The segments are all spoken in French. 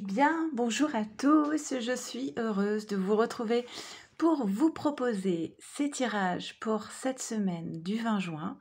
bien, bonjour à tous, je suis heureuse de vous retrouver pour vous proposer ces tirages pour cette semaine du 20 juin.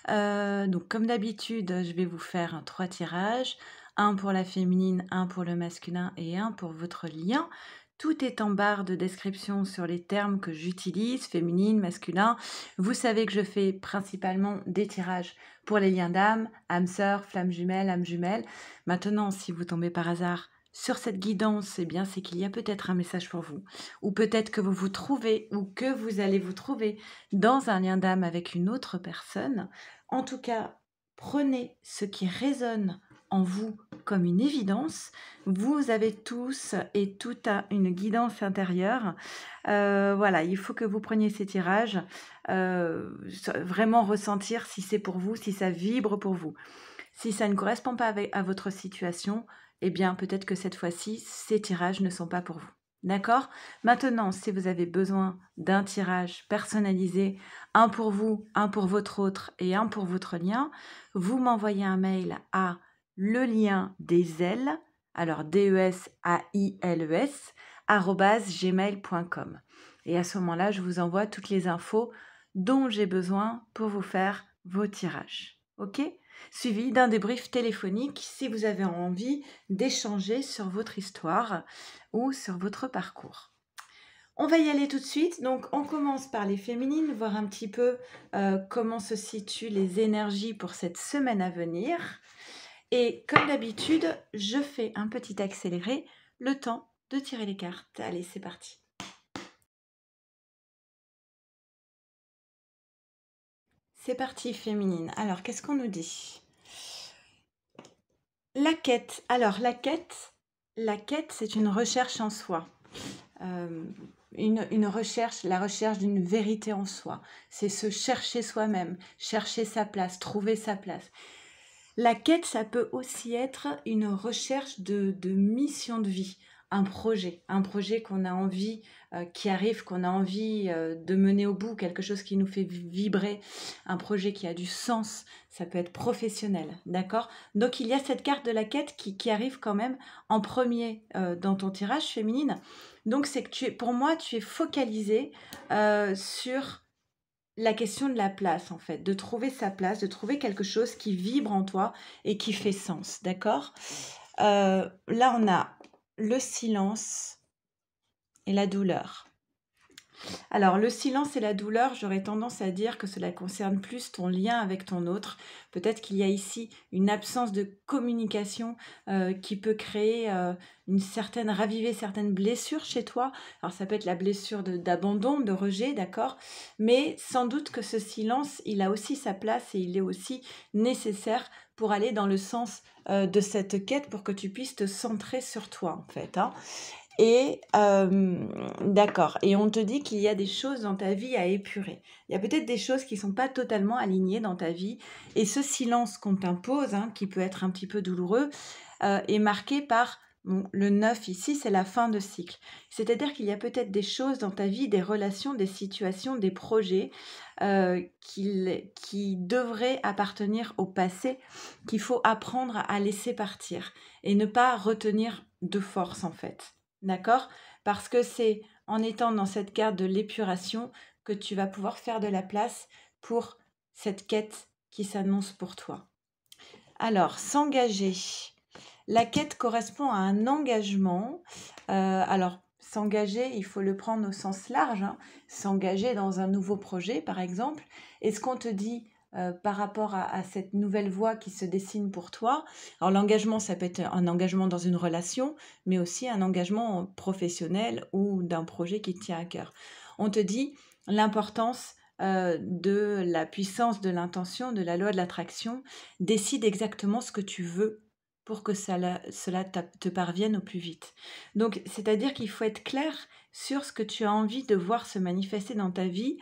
Donc comme d'habitude, je vais vous faire 3 tirages, un pour la féminine, un pour le masculin et un pour votre lien. Tout est en barre de description sur les termes que j'utilise, féminine, masculin. Vous savez que je fais principalement des tirages pour les liens d'âme, âme sœur, flamme jumelle, âme jumelle. Maintenant, si vous tombez par hasard sur cette guidance, eh bien, c'est qu'il y a peut-être un message pour vous. Ou peut-être que vous vous trouvez ou que vous allez vous trouver dans un lien d'âme avec une autre personne. En tout cas, prenez ce qui résonne en vous comme une évidence. Vous avez tous et toutes une guidance intérieure. Voilà, il faut que vous preniez ces tirages, vraiment ressentir si c'est pour vous, si ça vibre pour vous. Si ça ne correspond pas à votre situation, eh bien peut-être que cette fois-ci, ces tirages ne sont pas pour vous. D'accord? Maintenant, si vous avez besoin d'un tirage personnalisé, un pour vous, un pour votre autre et un pour votre lien, vous m'envoyez un mail à le lien des ailes, alors DESAILES, @gmail.com. Et à ce moment-là, je vous envoie toutes les infos dont j'ai besoin pour vous faire vos tirages. OK? Suivi d'un débrief téléphonique si vous avez envie d'échanger sur votre histoire ou sur votre parcours. On va y aller tout de suite. Donc, on commence par les féminines, voir un petit peu comment se situent les énergies pour cette semaine à venir. Et comme d'habitude, je fais un petit accéléré, le temps de tirer les cartes. Allez, c'est parti. C'est parti, féminine. Alors, qu'est-ce qu'on nous dit ? La quête. Alors, la quête, c'est une recherche en soi. Une recherche, la recherche d'une vérité en soi. C'est se chercher soi-même, chercher sa place, trouver sa place. La quête, ça peut aussi être une recherche de mission de vie, un projet qu'on a envie, qui arrive, qu'on a envie de mener au bout, quelque chose qui nous fait vibrer, un projet qui a du sens, ça peut être professionnel, d'accord? Donc il y a cette carte de la quête qui arrive quand même en premier dans ton tirage féminine. Donc c'est que pour moi, tu es focalisée sur la question de la place, en fait, de trouver sa place, de trouver quelque chose qui vibre en toi et qui fait sens, d'accord? Là, on a le silence et la douleur. Alors, le silence et la douleur, j'aurais tendance à dire que cela concerne plus ton lien avec ton autre. Peut-être qu'il y a ici une absence de communication qui peut créer raviver certaines blessures chez toi. Alors, ça peut être la blessure d'abandon, de rejet, d'accord? Mais sans doute que ce silence, il a aussi sa place et il est aussi nécessaire pour aller dans le sens de cette quête pour que tu puisses te centrer sur toi, en fait, hein. Et d'accord. Et on te dit qu'il y a des choses dans ta vie à épurer. Il y a peut-être des choses qui ne sont pas totalement alignées dans ta vie. Et ce silence qu'on t'impose, hein, qui peut être un petit peu douloureux, est marqué par le 9 ici, c'est la fin de cycle. C'est-à-dire qu'il y a peut-être des choses dans ta vie, des relations, des situations, des projets qui devraient appartenir au passé, qu'il faut apprendre à laisser partir et ne pas retenir de force en fait. D'accord? Parce que c'est en étant dans cette carte de l'épuration que tu vas pouvoir faire de la place pour cette quête qui s'annonce pour toi. Alors, s'engager. La quête correspond à un engagement. Alors, s'engager, il faut le prendre au sens large, hein. S'engager dans un nouveau projet, par exemple. Et ce qu'on te dit par rapport à cette nouvelle voie qui se dessine pour toi. Alors l'engagement, ça peut être un engagement dans une relation, mais aussi un engagement professionnel ou d'un projet qui te tient à cœur. On te dit l'importance de la puissance de l'intention, de la loi de l'attraction. Décide exactement ce que tu veux pour que cela te parvienne au plus vite. Donc, c'est-à-dire qu'il faut être clair sur ce que tu as envie de voir se manifester dans ta vie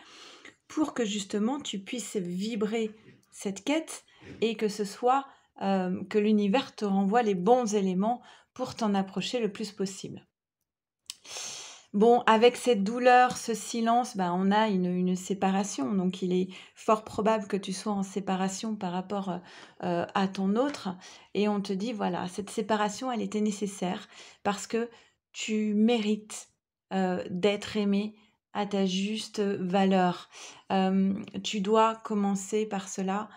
pour que justement tu puisses vibrer cette quête et que ce soit que l'univers te renvoie les bons éléments pour t'en approcher le plus possible. Bon, avec cette douleur, ce silence, bah, on a une séparation. Donc, il est fort probable que tu sois en séparation par rapport à ton autre. Et on te dit, voilà, cette séparation, elle était nécessaire parce que tu mérites d'être aimé à ta juste valeur. Tu dois commencer par cela.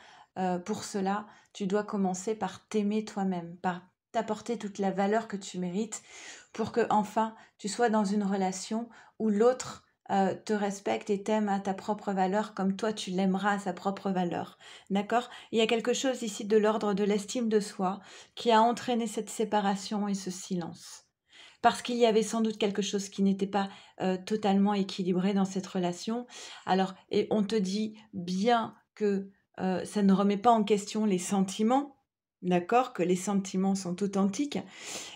Pour cela, tu dois commencer par t'aimer toi-même, par t'apporter toute la valeur que tu mérites pour que enfin tu sois dans une relation où l'autre te respecte et t'aime à ta propre valeur comme toi tu l'aimeras à sa propre valeur. D'accord? Il y a quelque chose ici de l'ordre de l'estime de soi qui a entraîné cette séparation et ce silence. Parce qu'il y avait sans doute quelque chose qui n'était pas totalement équilibré dans cette relation. Alors, et on te dit bien que ça ne remet pas en question les sentiments, d'accord? Que les sentiments sont authentiques,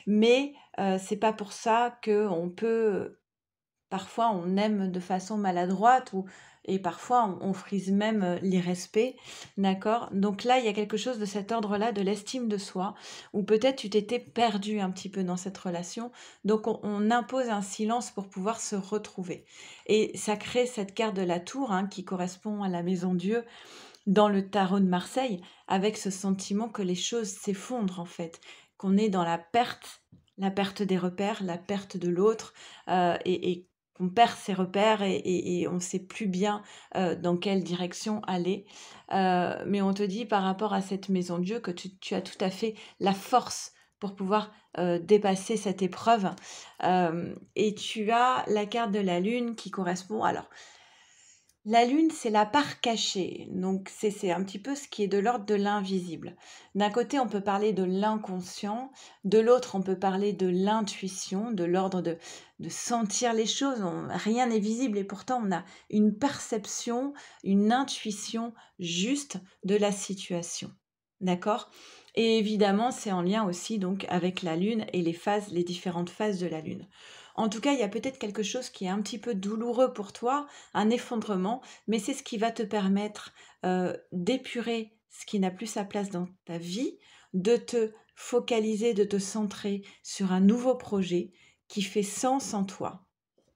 mais c'est pas pour ça qu'on peut parfois on aime de façon maladroite et parfois on frise même l'irrespect, d'accord? Donc là, il y a quelque chose de cet ordre-là, de l'estime de soi, où peut-être tu t'étais perdu un petit peu dans cette relation, donc on impose un silence pour pouvoir se retrouver. Et ça crée cette carte de la tour, hein, qui correspond à la maison Dieu dans le tarot de Marseille, avec ce sentiment que les choses s'effondrent en fait, qu'on est dans la perte des repères, la perte de l'autre, et qu'on perd ses repères et on ne sait plus bien dans quelle direction aller. Mais on te dit par rapport à cette maison de Dieu que tu as tout à fait la force pour pouvoir dépasser cette épreuve. Et tu as la carte de la lune qui correspond. Alors, la lune, c'est la part cachée, donc c'est un petit peu ce qui est de l'ordre de l'invisible. D'un côté, on peut parler de l'inconscient, de l'autre, on peut parler de l'intuition, de l'ordre de sentir les choses. Rien n'est visible et pourtant on a une perception, une intuition juste de la situation. D'accord? Et évidemment, c'est en lien aussi donc avec la lune et les phases, les différentes phases de la lune. En tout cas, il y a peut-être quelque chose qui est un petit peu douloureux pour toi, un effondrement, mais c'est ce qui va te permettre d'épurer ce qui n'a plus sa place dans ta vie, de te focaliser, de te centrer sur un nouveau projet qui fait sens en toi.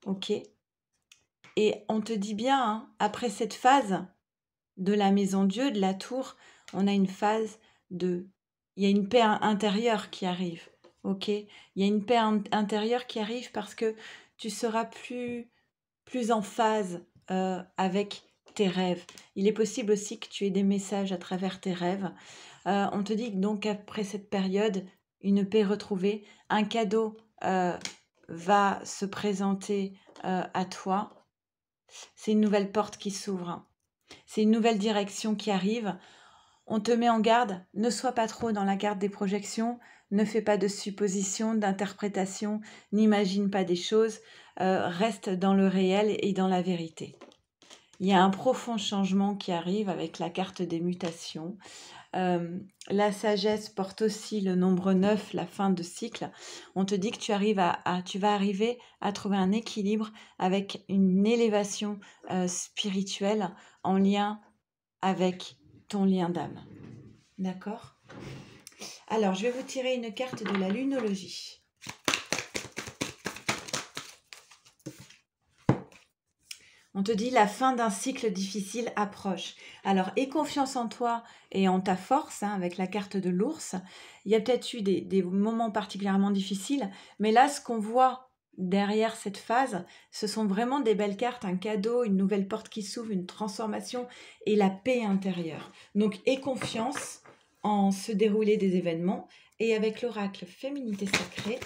Ok? Et on te dit bien, hein, après cette phase de la maison Dieu, de la tour, on a une phase de... Il y a une paix intérieure qui arrive. Ok? Il y a une paix intérieure qui arrive parce que tu seras plus en phase avec tes rêves. Il est possible aussi que tu aies des messages à travers tes rêves. On te dit que donc après cette période, une paix retrouvée, un cadeau va se présenter à toi. C'est une nouvelle porte qui s'ouvre. C'est une nouvelle direction qui arrive. On te met en garde, ne sois pas trop dans la garde des projections, ne fais pas de suppositions, d'interprétations, n'imagine pas des choses, reste dans le réel et dans la vérité. Il y a un profond changement qui arrive avec la carte des mutations. La sagesse porte aussi le nombre 9, la fin de cycle. On te dit que tu vas arriver à trouver un équilibre avec une élévation spirituelle en lien avec ton lien d'âme. D'accord? Alors, je vais vous tirer une carte de la lunologie. On te dit la fin d'un cycle difficile approche. Alors, aie confiance en toi et en ta force, hein, avec la carte de l'ours. Il y a peut-être eu des moments particulièrement difficiles, mais là, ce qu'on voit derrière cette phase, ce sont vraiment des belles cartes, un cadeau, une nouvelle porte qui s'ouvre, une transformation et la paix intérieure. Donc, aie confiance en se dérouler des événements et avec l'oracle Féminité Sacrée,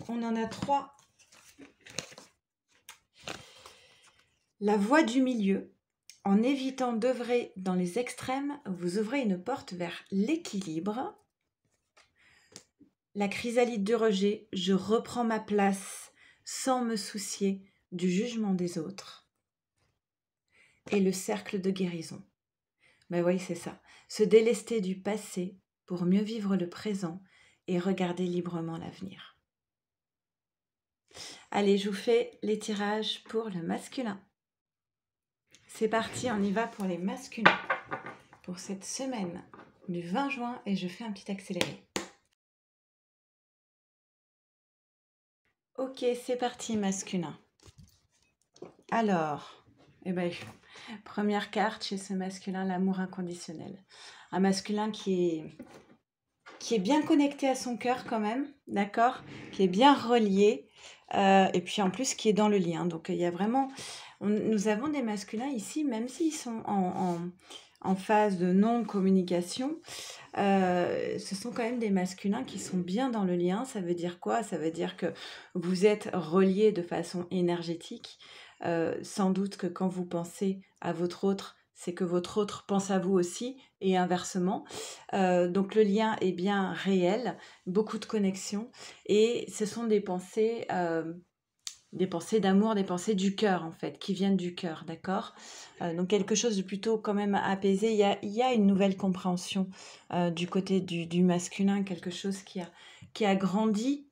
on en a 3. La voie du milieu. En évitant d'œuvrer dans les extrêmes, vous ouvrez une porte vers l'équilibre. La chrysalide du rejet. Je reprends ma place sans me soucier du jugement des autres. Et le cercle de guérison. Ben oui, c'est ça. Se délester du passé pour mieux vivre le présent et regarder librement l'avenir. Allez, je vous fais les tirages pour le masculin. C'est parti, on y va pour les masculins pour cette semaine. du 20 juin et je fais un petit accéléré. Ok, c'est parti, masculin. Alors, eh ben, première carte chez ce masculin, l'amour inconditionnel. Un masculin qui est bien connecté à son cœur quand même, d'accord? Qui est bien relié, et puis en plus qui est dans le lien. Donc il y a vraiment... nous avons des masculins ici, même s'ils sont en phase de non-communication, ce sont quand même des masculins qui sont bien dans le lien. Ça veut dire quoi? Ça veut dire que vous êtes reliés de façon énergétique. Sans doute que quand vous pensez à votre autre, c'est que votre autre pense à vous aussi, et inversement. Donc le lien est bien réel, beaucoup de connexions, et ce sont des pensées d'amour, des pensées du cœur en fait, qui viennent du cœur, d'accord? Donc quelque chose de plutôt quand même apaisé. Il y a une nouvelle compréhension du côté du masculin, quelque chose qui a grandi,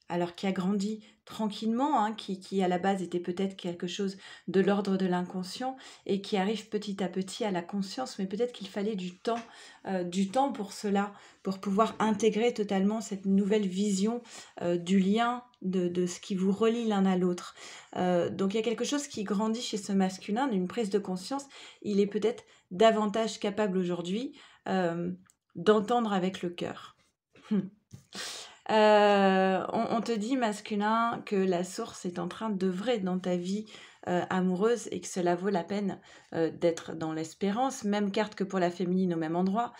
alors qui a grandi tranquillement, hein, qui à la base était peut-être quelque chose de l'ordre de l'inconscient et qui arrive petit à petit à la conscience, mais peut-être qu'il fallait du temps pour cela, pour pouvoir intégrer totalement cette nouvelle vision du lien, de ce qui vous relie l'un à l'autre. Donc il y a quelque chose qui grandit chez ce masculin, d'une prise de conscience. Il est peut-être davantage capable aujourd'hui d'entendre avec le cœur. On te dit, masculin, que la source est en train d'œuvrer dans ta vie amoureuse et que cela vaut la peine d'être dans l'espérance. Même carte que pour la féminine au même endroit.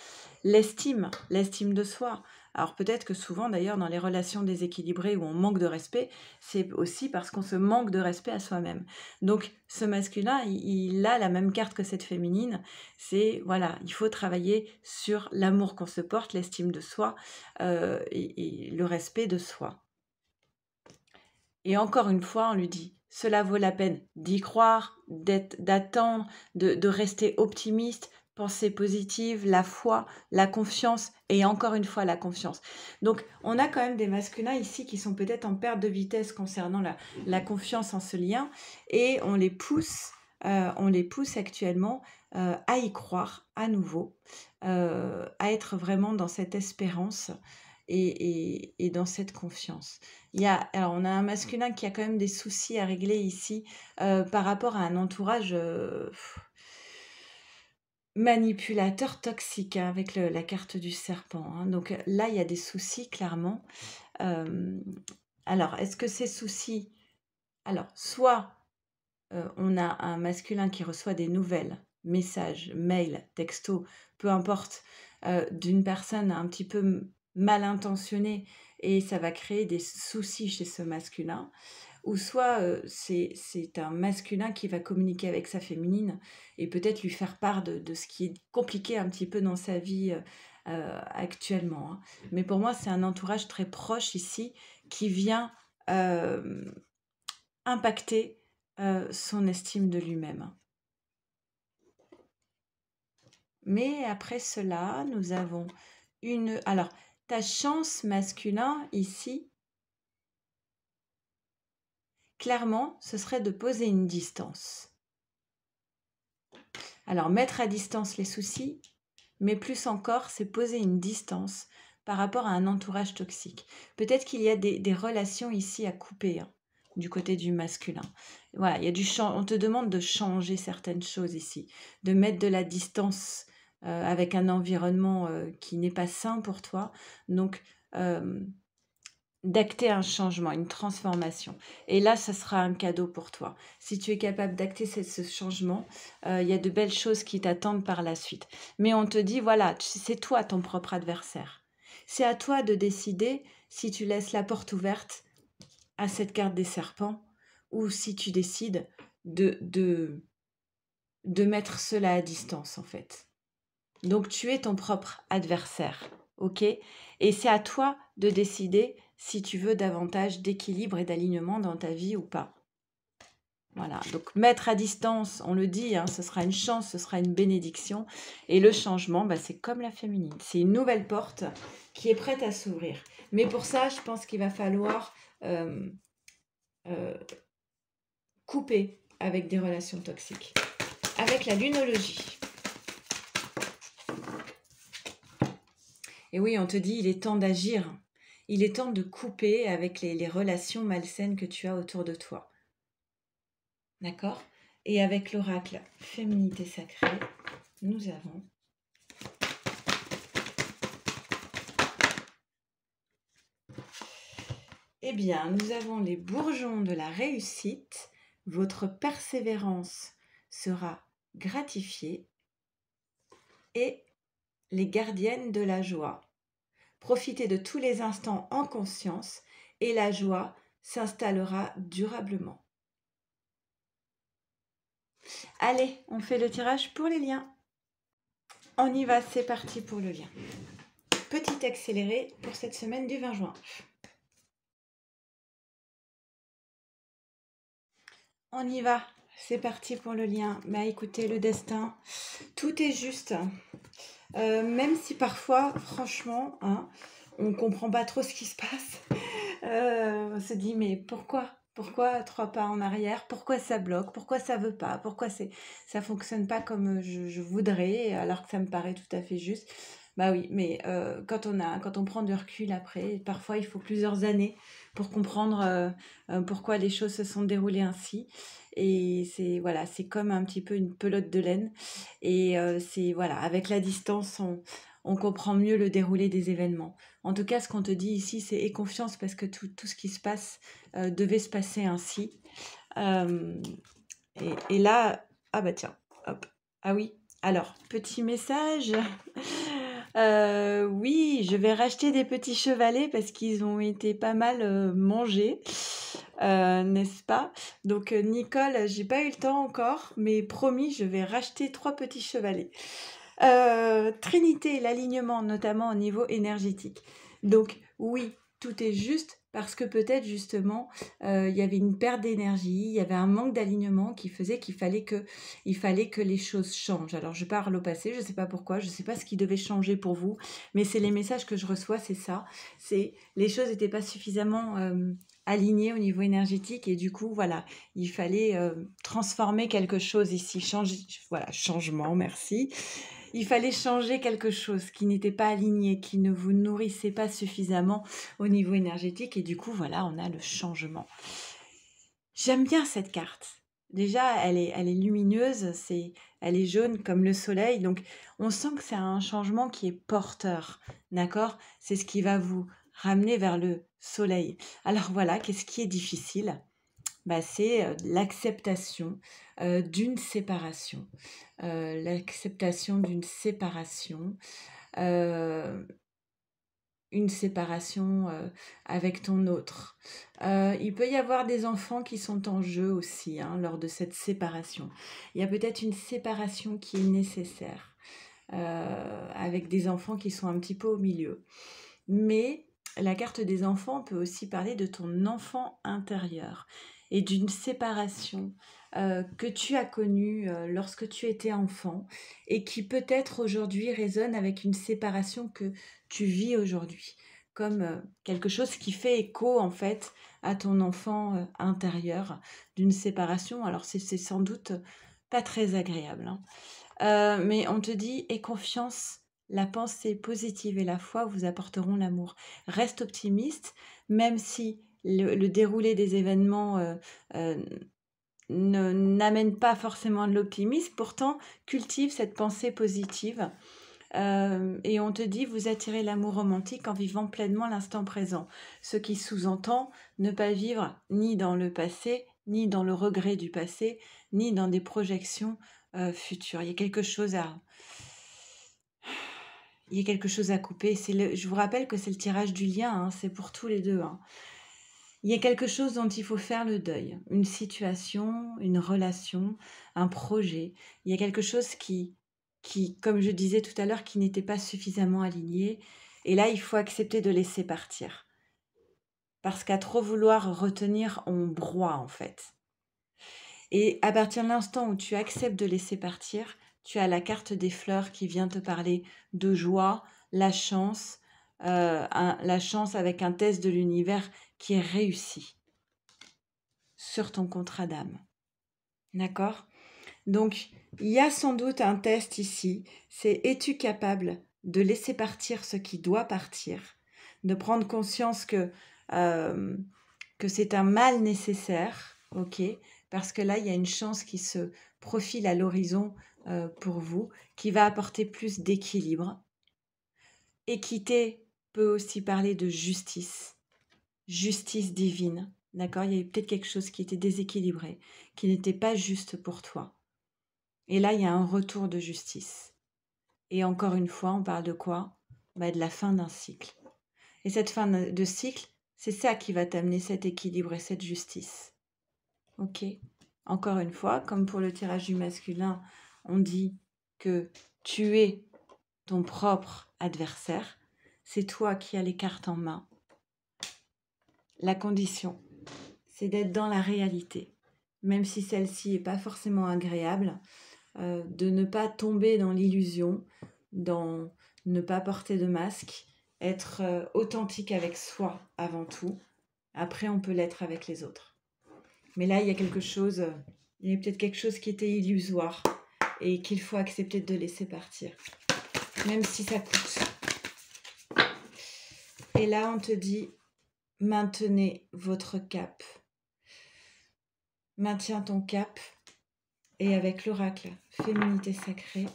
L'estime de soi. Alors peut-être que souvent d'ailleurs dans les relations déséquilibrées où on manque de respect, c'est aussi parce qu'on se manque de respect à soi-même. Donc ce masculin, il a la même carte que cette féminine. C'est, voilà, il faut travailler sur l'amour qu'on se porte, l'estime de soi, et le respect de soi. Et encore une fois, on lui dit, cela vaut la peine d'y croire, d'attendre, de rester optimiste, penser positive, la foi, la confiance, et encore une fois la confiance. Donc on a quand même des masculins ici qui sont peut-être en perte de vitesse concernant la confiance en ce lien, et on les pousse actuellement à y croire à nouveau, à être vraiment dans cette espérance et dans cette confiance. Alors on a un masculin qui a quand même des soucis à régler ici par rapport à un entourage manipulateur toxique, hein, avec la carte du serpent, hein. Donc là, il y a des soucis clairement. Alors, est-ce que ces soucis... Alors, soit on a un masculin qui reçoit des nouvelles, messages, mails, textos, peu importe, d'une personne un petit peu mal intentionnée, et ça va créer des soucis chez ce masculin. Ou soit c'est un masculin qui va communiquer avec sa féminine et peut-être lui faire part de ce qui est compliqué un petit peu dans sa vie actuellement, hein. Mais pour moi, c'est un entourage très proche ici qui vient impacter son estime de lui-même. Mais après cela, nous avons une... Alors, ta chance masculin ici, clairement, ce serait de poser une distance. Alors, mettre à distance les soucis, mais plus encore, c'est poser une distance par rapport à un entourage toxique. Peut-être qu'il y a des relations ici à couper, hein, du côté du masculin. Voilà, il y a on te demande de changer certaines choses ici, de mettre de la distance avec un environnement qui n'est pas sain pour toi. Donc, d'acter un changement, une transformation. Et là, ça sera un cadeau pour toi. Si tu es capable d'acter ce changement, il y a de belles choses qui t'attendent par la suite. Mais on te dit, voilà, c'est toi ton propre adversaire. C'est à toi de décider si tu laisses la porte ouverte à cette carte des serpents ou si tu décides de mettre cela à distance, en fait. Donc, tu es ton propre adversaire, ok? Et c'est à toi de décider si tu veux davantage d'équilibre et d'alignement dans ta vie ou pas. Voilà, donc mettre à distance, on le dit, hein, ce sera une chance, ce sera une bénédiction. Et le changement, bah, c'est comme la féminine. C'est une nouvelle porte qui est prête à s'ouvrir. Mais pour ça, je pense qu'il va falloir couper avec des relations toxiques. Avec la lunologie. Et oui, on te dit, il est temps d'agir. Il est temps de couper avec les relations malsaines que tu as autour de toi. D'accord? Et avec l'oracle Féminité sacrée, nous avons eh bien, nous avons les bourgeons de la réussite. Votre persévérance sera gratifiée. Et les gardiennes de la joie. Profitez de tous les instants en conscience et la joie s'installera durablement. Allez, on fait le tirage pour les liens. On y va, c'est parti pour le lien. Petit accéléré pour cette semaine du 20 juin. On y va, c'est parti pour le lien. Bah écoutez, le destin, tout est juste. Même si parfois, franchement, hein, on ne comprend pas trop ce qui se passe. On se dit, mais pourquoi 3 pas en arrière? Pourquoi ça bloque? Pourquoi ça veut pas? Pourquoi ça fonctionne pas comme je voudrais, alors que ça me paraît tout à fait juste? Bah oui, mais quand on prend du recul après, parfois il faut plusieurs années pour comprendre pourquoi les choses se sont déroulées ainsi. Et c'est voilà, c'est comme un petit peu une pelote de laine. Et c'est voilà, avec la distance, on comprend mieux le déroulé des événements. En tout cas, ce qu'on te dit ici, c'est aie confiance parce que tout ce qui se passe devait se passer ainsi. Euh, et là, ah bah tiens, hop, ah oui. Alors, petit message. Oui, je vais racheter des petits chevalets parce qu'ils ont été pas mal mangés, n'est-ce pas? Donc, Nicole, j'ai pas eu le temps encore, mais promis, je vais racheter 3 petits chevalets. Trinité, l'alignement, notamment au niveau énergétique. Donc oui, tout est juste parce que peut-être justement il y avait une perte d'énergie, il y avait un manque d'alignement qui faisait qu'il fallait que les choses changent. Alors je parle au passé, je ne sais pas pourquoi, je ne sais pas ce qui devait changer pour vous, mais c'est les messages que je reçois, c'est ça. C'est les choses n'étaient pas suffisamment alignées au niveau énergétique et du coup voilà, il fallait transformer quelque chose ici, changement, merci. Il fallait changer quelque chose qui n'était pas aligné, qui ne vous nourrissait pas suffisamment au niveau énergétique. Et du coup, voilà, on a le changement. J'aime bien cette carte. Déjà, elle est lumineuse, elle est jaune comme le soleil. Donc, on sent que c'est un changement qui est porteur. D'accord? C'est ce qui va vous ramener vers le soleil. Alors voilà, qu'est-ce qui est difficile? Bah, c'est l'acceptation d'une séparation. L'acceptation d'une séparation. Une séparation avec ton autre. Il peut y avoir des enfants qui sont en jeu aussi hein, lors de cette séparation. Il y a peut-être une séparation qui est nécessaire avec des enfants qui sont un petit peu au milieu. Mais la carte des enfants peut aussi parler de ton enfant intérieur et d'une séparation que tu as connue lorsque tu étais enfant et qui peut-être aujourd'hui résonne avec une séparation que tu vis aujourd'hui, comme quelque chose qui fait écho en fait à ton enfant intérieur d'une séparation. Alors c'est sans doute pas très agréable, hein. Mais on te dit aie confiance, la pensée positive et la foi vous apporteront l'amour. Reste optimiste, même si le déroulé des événements n'amène pas forcément de l'optimisme, pourtant cultive cette pensée positive. Et on te dit, vous attirez l'amour romantique en vivant pleinement l'instant présent. Ce qui sous-entend ne pas vivre ni dans le passé, ni dans le regret du passé, ni dans des projections futures. Il y a quelque chose à couper. Je vous rappelle que c'est le tirage du lien, hein, c'est pour tous les deux. Hein. Il y a quelque chose dont il faut faire le deuil. Une situation, une relation, un projet. Il y a quelque chose qui, comme je disais tout à l'heure, qui n'était pas suffisamment aligné. Et là, il faut accepter de laisser partir. Parce qu'à trop vouloir retenir, on broie en fait. Et à partir de l'instant où tu acceptes de laisser partir, tu as la carte des fleurs qui vient te parler de joie, la chance avec un test de l'univers qui est réussi sur ton contrat d'âme. D'accord ? Donc, il y a sans doute un test ici, c'est es-tu capable de laisser partir ce qui doit partir, de prendre conscience que c'est un mal nécessaire, ok? Parce que là, il y a une chance qui se profile à l'horizon pour vous, qui va apporter plus d'équilibre. Équité peut aussi parler de justice divine, d'accord? Il y a eu peut-être quelque chose qui était déséquilibré, qui n'était pas juste pour toi. Et là, il y a un retour de justice. Et encore une fois, on parle de quoi? De la fin d'un cycle. Et cette fin de cycle, c'est ça qui va t'amener cet équilibre et cette justice. Ok? Encore une fois, comme pour le tirage du masculin, on dit que tu es ton propre adversaire. C'est toi qui as les cartes en main. La condition, c'est d'être dans la réalité, même si celle-ci n'est pas forcément agréable, de ne pas tomber dans l'illusion, dans ne pas porter de masque, être authentique avec soi avant tout. Après, on peut l'être avec les autres. Mais là, il y a quelque chose, il y a peut-être quelque chose qui était illusoire et qu'il faut accepter de laisser partir, même si ça coûte. Et là, on te dit, maintenez votre cap. Maintiens ton cap. Et avec l'oracle Féminité Sacrée,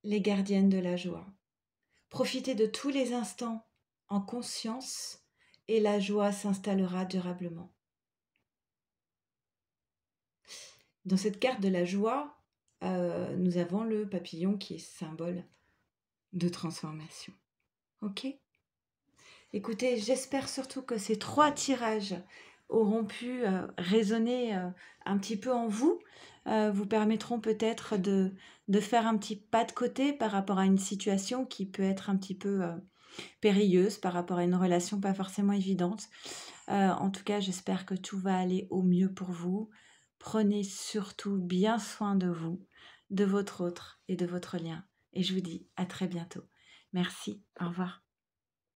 les gardiennes de la joie. Profitez de tous les instants en conscience et la joie s'installera durablement. Dans cette carte de la joie, nous avons le papillon qui est symbole de transformation. Ok ? Écoutez, j'espère surtout que ces 3 tirages auront pu résonner un petit peu en vous, vous permettront peut-être de faire un petit pas de côté par rapport à une situation qui peut être un petit peu périlleuse, par rapport à une relation pas forcément évidente. En tout cas, j'espère que tout va aller au mieux pour vous. Prenez surtout bien soin de vous, de votre autre et de votre lien. Et je vous dis à très bientôt. Merci, au revoir.